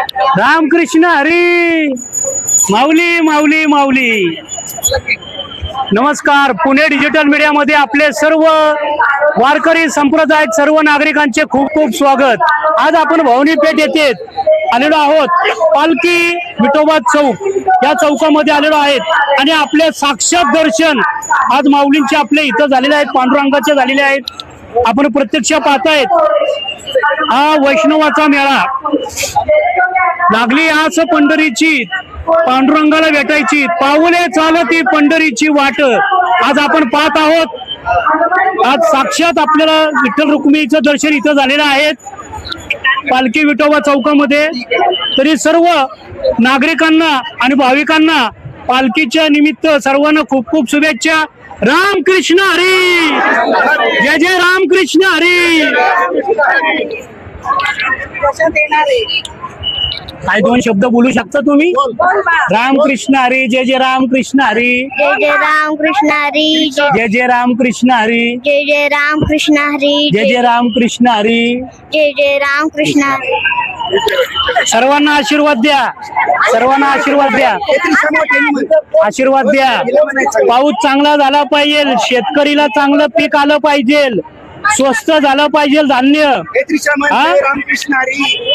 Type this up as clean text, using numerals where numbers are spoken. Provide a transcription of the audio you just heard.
रामकृष्ण हरी. माऊली माऊली माऊली. नमस्कार. Pune digital media मध्ये आपले सर्व वारकरी संप्रदाय सर्व नागरिकांचे खूप खूप स्वागत. आज आपण भवानी पेठ येथे आलेलो आहोत. पालखी विठोबा चौक या चौकामध्ये आलेलो आहेत आणि आपले साक्षात दर्शन आज माऊलींचे आपले इथं झालेले आहेत, पांडुरंगाचे झालेले आहेत. आपण प्रत्यक्ष पाहतायत हा वैष्णवाचा मेळा. लागली आस पंढरीची, पांडुरंगाला भेटायची, पाऊले चालती पंढरीची वाट. आज आपण पाहत आहोत. आज साक्षात आपल्याला विठ्ठल रुक्मिणीचं दर्शन इथं झालेलं आहे पालखी विठोबा चौकामध्ये. तरी सर्व नागरिकांना आणि भाविकांना पालखीच्या निमित्त सर्वांना खूप खूप शुभेच्छा. रामकृष्ण हरी. जय जय रामकृष्ण हरी. काय दोन शब्द बोलू शकता तुम्ही? रामकृष्ण हरी. जय जय रामकृष्ण हरी. जय जय रामकृष्ण हरी. जय जय रामकृष्ण हरी. जय जय रामकृष्ण हरी. जय जय रामकृष्ण हरी. जय जय रामकृष्ण हरी. सर्वांना आशीर्वाद द्या. सर्वांना आशीर्वाद द्या. आशीर्वाद द्या. पाऊस चांगला झाला पाहिजे, शेतकरीला चांगलं पीक आलं पाहिजे, स्वस्त झालं पाहिजे धान्य. रामकृष्ण हरी.